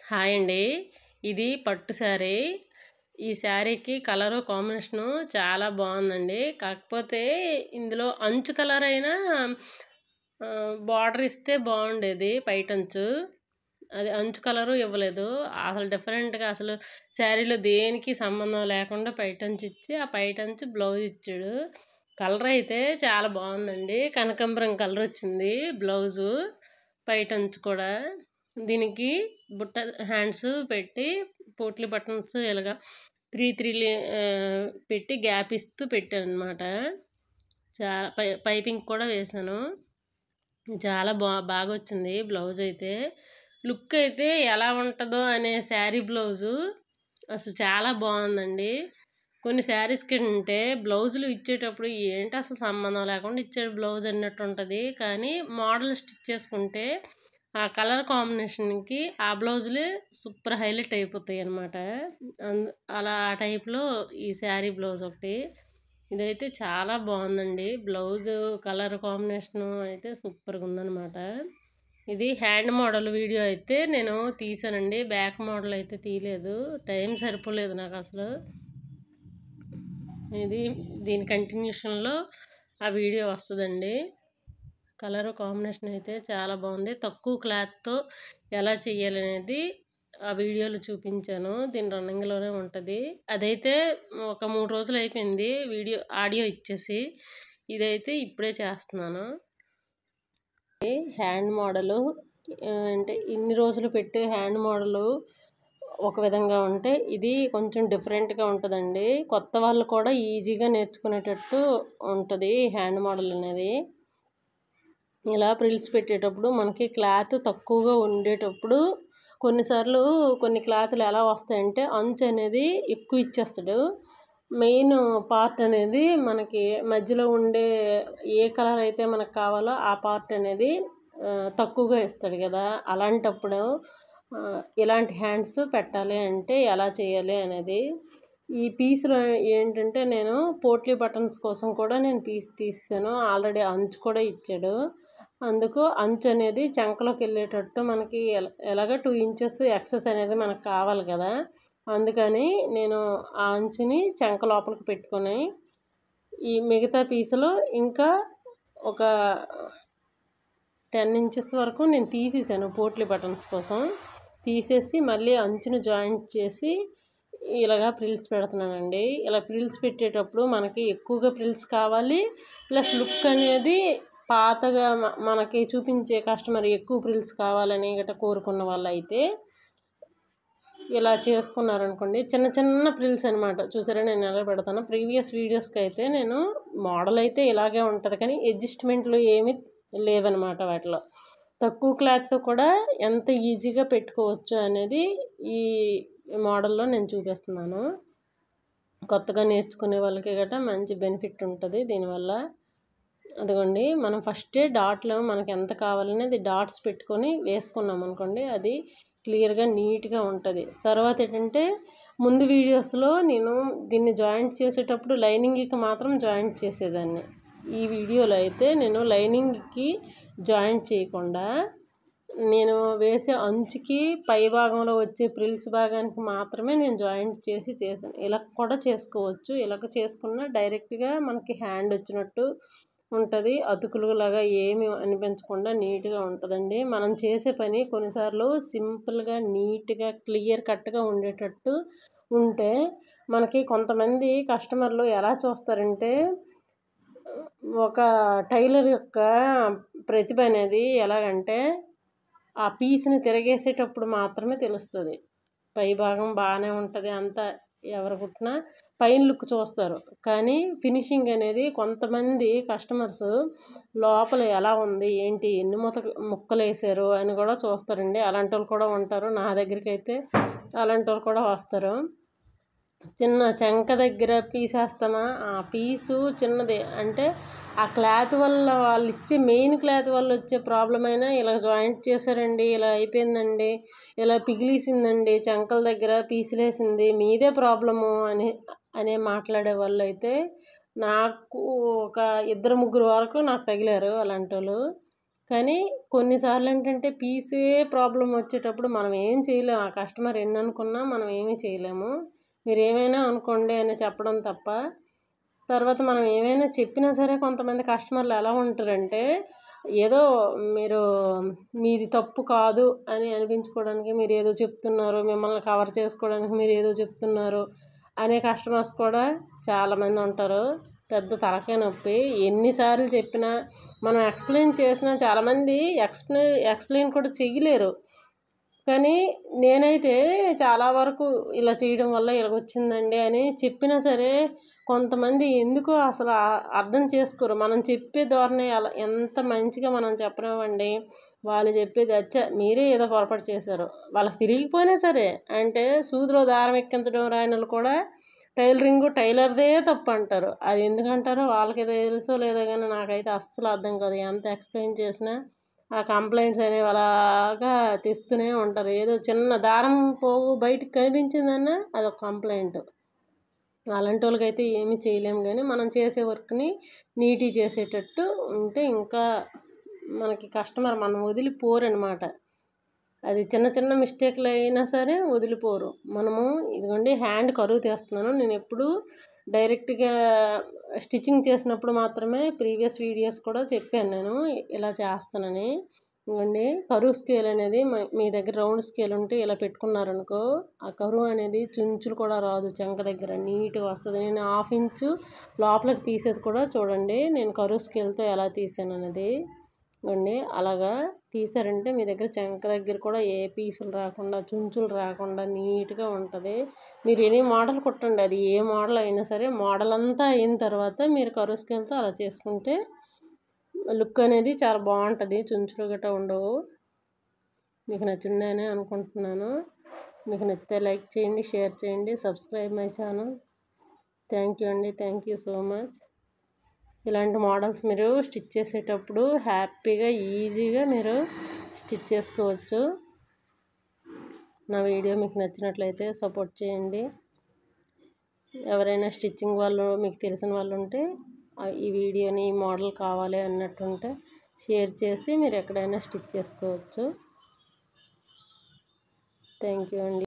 Hi అండి. ఇది పట్టు శారీ. ఈ శారీకి కలరు కాంబినేషను చాలా బాగుందండి. కాకపోతే ఇందులో అంచు కలర్ అయినా బార్డర్ ఇస్తే బాగుండేది పైటంచు. అది అంచు కలరు ఇవ్వలేదు. అసలు డిఫరెంట్‌గా అసలు శారీలో దేనికి సంబంధం లేకుండా పైటంచు ఇచ్చి, ఆ పైటంచు బ్లౌజ్ ఇచ్చాడు. కలర్ అయితే చాలా బాగుందండి. కనకాంబరం కలర్ వచ్చింది బ్లౌజు. పైటంచు కూడా దీనికి బుట్ట హ్యాండ్స్ పెట్టి పోట్లీ బటన్స్ ఇలాగా 3 పెట్టి గ్యాప్ ఇస్తూ పెట్టానమాట. చాలా పైపింగ్ కూడా వేశాను. చాలా బాగా వచ్చింది బ్లౌజ్ అయితే. లుక్ అయితే ఎలా ఉంటుందో అనే శారీ బ్లౌజు అసలు చాలా బాగుందండి. కొన్ని శారీస్కి అంటే బ్లౌజులు ఇచ్చేటప్పుడు ఏంటి అసలు సంబంధం లేకుండా ఇచ్చాడు బ్లౌజ్ అన్నట్టు ఉంటుంది. కానీ మోడల్ స్టిచ్ చేసుకుంటే ఆ కలర్ కాంబినేషన్కి ఆ బ్లౌజులే సూపర్ హైలైట్ అయిపోతాయి అన్నమాట. అలా ఆ టైప్లో ఈ శారీ బ్లౌజ్ ఒకటి. ఇదైతే చాలా బాగుందండి. బ్లౌజు కలర్ కాంబినేషను అయితే సూపర్గా ఉందన్నమాట. ఇది హ్యాండ్ మోడల్ వీడియో అయితే నేను తీసానండి. బ్యాక్ మోడల్ అయితే తీయలేదు, టైం సరిపోలేదు నాకు అసలు. ఇది దీని కంటిన్యూషన్లో ఆ వీడియో వస్తుందండి. కలర్ కాంబినేషన్ అయితే చాలా బాగుంది. తక్కువ క్లాత్తో ఎలా చేయాలనేది ఆ వీడియోలో చూపించాను. దీని రన్నింగ్లోనే ఉంటుంది. అదైతే ఒక 3 రోజులు అయిపోయింది ఆడియో ఇచ్చేసి. ఇదైతే ఇప్పుడే చేస్తున్నాను. హ్యాండ్ మోడలు అంటే ఇన్ని రోజులు పెట్టే హ్యాండ్ మోడలు ఒక విధంగా ఉంటే ఇది కొంచెం డిఫరెంట్గా ఉంటుందండి. కొత్త వాళ్ళు కూడా ఈజీగా నేర్చుకునేటట్టు ఉంటుంది హ్యాండ్ మోడల్ అనేది. ఇలా ప్రిల్స్ పెట్టేటప్పుడు మనకి క్లాత్ తక్కువగా ఉండేటప్పుడు కొన్నిసార్లు కొన్ని క్లాతులు ఎలా వస్తాయంటే అంచు అనేది ఎక్కువ ఇచ్చేస్తాడు. మెయిన్ పార్ట్ అనేది మనకి మధ్యలో ఉండే ఏ కలర్ అయితే మనకు కావాలో ఆ పార్ట్ అనేది తక్కువగా ఇస్తాడు కదా. అలాంటప్పుడు ఇలాంటి హ్యాండ్స్ పెట్టాలి అంటే ఎలా చేయాలి అనేది ఈ పీస్లో ఏంటంటే నేను పోట్లీ బటన్స్ కోసం కూడా నేను పీస్ తీసాను. ఆల్రెడీ అంచు కూడా ఇచ్చాడు. అందుకు అంచు అనేది చంకలోకి వెళ్ళేటట్టు మనకి ఎలాగ 2 ఇంచెస్ ఎక్సెస్ అనేది మనకు కావాలి కదా. అందుకని నేను ఆ అంచుని చంక లోపలికి పెట్టుకొని ఈ మిగతా పీసులో ఇంకా ఒక 10 ఇంచెస్ వరకు నేను తీసేసాను పోట్లీ బటన్స్ కోసం. తీసేసి మళ్ళీ అంచుని జాయింట్ చేసి ఇలాగా ప్రిల్స్ పెడుతున్నానండి. ఇలా ప్రిల్స్ పెట్టేటప్పుడు మనకి ఎక్కువగా ప్రిల్స్ కావాలి, ప్లస్ లుక్ అనేది పాతగా మనకి చూపించే కస్టమర్ ఎక్కువ ప్రిల్స్ కావాలని గట్రా కోరుకున్న వాళ్ళు అయితే ఇలా చేసుకున్నారనుకోండి. చిన్న చిన్న ప్రిల్స్ అనమాట. చూసారా నేను ఎలా పెడతాను. ప్రీవియస్ వీడియోస్కి అయితే నేను మోడల్ అయితే ఇలాగే ఉంటుంది, కానీ అడ్జస్ట్మెంట్లు ఏమీ లేవన్నమాట. వాటిలో తక్కువ క్లాత్తో కూడా ఎంత ఈజీగా పెట్టుకోవచ్చు అనేది ఈ మోడల్లో నేను చూపిస్తున్నాను. కొత్తగా నేర్చుకునే వాళ్ళకి గట్రా మంచి బెనిఫిట్ ఉంటుంది దీనివల్ల. అదిగోండి, మనం ఫస్టే డాట్లో మనకి ఎంత కావాలనేది డాట్స్ పెట్టుకొని వేసుకున్నాం అనుకోండి, అది క్లియర్గా నీట్గా ఉంటుంది. తర్వాత ఏంటంటే ముందు వీడియోస్లో నేను దీన్ని జాయింట్ చేసేటప్పుడు లైనింగ్కి మాత్రం జాయింట్ చేసేదాన్ని. ఈ వీడియోలో అయితే నేను లైనింగ్కి జాయింట్ చేయకుండా నేను వేసే అంచుకి పై భాగంలో వచ్చే ప్రిల్స్ భాగానికి మాత్రమే నేను జాయింట్ చేశాను. ఇలా కూడా చేసుకోవచ్చు. ఇలాగ చేసుకున్న డైరెక్ట్గా మనకి హ్యాండ్ వచ్చినట్టు ఉంటుంది. అతుకులులాగా ఏమి అనిపించకుండా నీట్గా ఉంటుందండి. మనం చేసే పని కొన్నిసార్లు సింపుల్గా నీట్గా క్లియర్ కట్గా ఉండేటట్టు ఉంటే మనకి కొంతమంది కస్టమర్లు ఎలా చూస్తారంటే ఒక టైలర్ యొక్క ప్రతిభ అనేది ఎలాగంటే ఆ పీస్ని తిరగేసేటప్పుడు మాత్రమే తెలుస్తుంది. పై భాగం బాగానే ఉంటుంది, అంతా ఎవరు కుట్టినా పైన లుక్ చూస్తారు, కానీ ఫినిషింగ్ అనేది కొంతమంది కస్టమర్స్ లోపల ఎలా ఉంది ఏంటి ఎన్ని ముక్కలు వేసారు అని కూడా చూస్తారండి. అలాంటి వాళ్ళు కూడా ఉంటారు. నా దగ్గరికి అయితే అలాంటి వాళ్ళు కూడా వస్తారు. చిన్న చంక దగ్గర పీసేస్తామా, ఆ పీసు చిన్నది అంటే ఆ క్లాత్ వల్ల వాళ్ళు ఇచ్చే మెయిన్ క్లాత్ వల్ల వచ్చే ప్రాబ్లం అయినా ఇలా జాయింట్ చేశారండి, ఇలా అయిపోయిందండి, ఇలా పిగిలేసిందండి, చంకల దగ్గర పీసులేసింది, మీదే ప్రాబ్లము అనే మాట్లాడే వాళ్ళు అయితే నాకు ఒక 2-3 వరకు నాకు తగిలారు అలాంటి వాళ్ళు. కానీ కొన్నిసార్లు ఏంటంటే పీసే ప్రాబ్లం వచ్చేటప్పుడు మనం ఏం చేయలేము. ఆ కస్టమర్ ఎన్ని అనుకున్నా మనం ఏమీ చేయలేము. మీరు ఏమైనా అనుకోండి అని చెప్పడం తప్ప, తర్వాత మనం ఏమైనా చెప్పినా సరే కొంతమంది కస్టమర్లు ఎలా ఉంటారంటే, ఏదో మీరు మీది తప్పు కాదు అని అనిపించుకోవడానికి మీరు ఏదో చెప్తున్నారు, మిమ్మల్ని కవర్ చేసుకోవడానికి మీరు ఏదో చెప్తున్నారు అనే కస్టమర్స్ కూడా చాలామంది ఉంటారు. పెద్ద తలకాయ నొప్పి. ఎన్నిసార్లు చెప్పినా మనం ఎక్స్ప్లెయిన్ చేసినా చాలామంది ఎక్స్ప్లెయిన్ కూడా చెయ్యలేరు. కానీ నేనైతే చాలా వరకు ఇలా చేయడం వల్ల ఇలాగొచ్చిందండి అని చెప్పినా సరే కొంతమంది ఎందుకో అసలు అర్థం చేసుకోరు. మనం చెప్పే ధోరణి అలా ఎంత మంచిగా మనం చెప్పనివ్వండి, వాళ్ళు చెప్పేది అచ్చా మీరే ఏదో పొరపాటు చేశారు వాళ్ళకి తిరిగిపోయినా సరే, అంటే సూదిలో దారం ఎక్కించడం రాయనలు కూడా టైలర్దే తప్పు అంటారు. అది ఎందుకంటారో వాళ్ళకి తెలుసో లేదో కానీ నాకైతే అస్సలు అర్థం కాదు. ఎంత ఎక్స్ప్లెయిన్ చేసినా ఆ కంప్లైంట్స్ అనేవి అలాగా తెస్తూనే ఉంటారు. ఏదో చిన్న దారం పోగు బయటకు కనిపించిందన్నా అదొక కంప్లైంట్. అలాంటి వాళ్ళకైతే ఏమీ చేయలేము. కానీ మనం చేసే వర్క్ని నీట్గా చేసేటట్టు ఉంటే ఇంకా మనకి కస్టమర్ మనం వదిలిపోరనమాట. అది చిన్న చిన్న మిస్టేక్లు అయినా సరే వదిలిపోరు. మనము ఇదిగోండి హ్యాండ్ కరువు తీస్తున్నాను. నేను ఎప్పుడు డైరెక్ట్గా స్టిచ్చింగ్ చేసినప్పుడు మాత్రమే ప్రీవియస్ వీడియోస్ కూడా చెప్పాను నేను ఇలా చేస్తానని. ఇదిగోండి కరువు స్కేల్ అనేది మీ దగ్గర రౌండ్ స్కేల్ ఉంటే ఇలా పెట్టుకున్నారనుకో, ఆ కరువు అనేది చుంచులు కూడా రాదు, చెంక దగ్గర నీట్గా వస్తుంది. నేను 1/2 ఇంచు లోపలికి తీసేది కూడా చూడండి నేను కరువు స్కేల్తో ఎలా తీసాను అనేది. ఇవ్వండి అలాగా తీసారంటే మీ దగ్గర చెంక దగ్గర కూడా ఏ పీసులు రాకుండా చుంచులు రాకుండా నీట్గా ఉంటుంది. మీరు ఎనీ మోడల్ కుట్టండి, అది ఏ మోడల్ అయినా సరే మోడల్ అంతా అయిన తర్వాత మీరు కరువు స్కేల్తో అలా చేసుకుంటే లుక్ అనేది చాలా బాగుంటుంది. చుంచులు గట్రా ఉండవు. మీకు నచ్చిందని అనుకుంటున్నాను. మీకు నచ్చితే లైక్ చేయండి, షేర్ చేయండి, subscribe my channel. Thank you అండి, థ్యాంక్ యూ సో మచ్. ఇలాంటి మోడల్స్ మీరు స్టిచ్ చేసేటప్పుడు హ్యాపీగా ఈజీగా మీరు స్టిచ్ చేసుకోవచ్చు. నా వీడియో మీకు నచ్చినట్లయితే సపోర్ట్ చేయండి. ఎవరైనా స్టిచ్చింగ్ వాళ్ళు మీకు తెలిసిన వాళ్ళు ఉంటే ఈ వీడియోని ఈ మోడల్ కావాలి అన్నట్టుంటే షేర్ చేసి మీరు ఎక్కడైనా స్టిచ్ చేసుకోవచ్చు. థ్యాంక్ యూ అండి.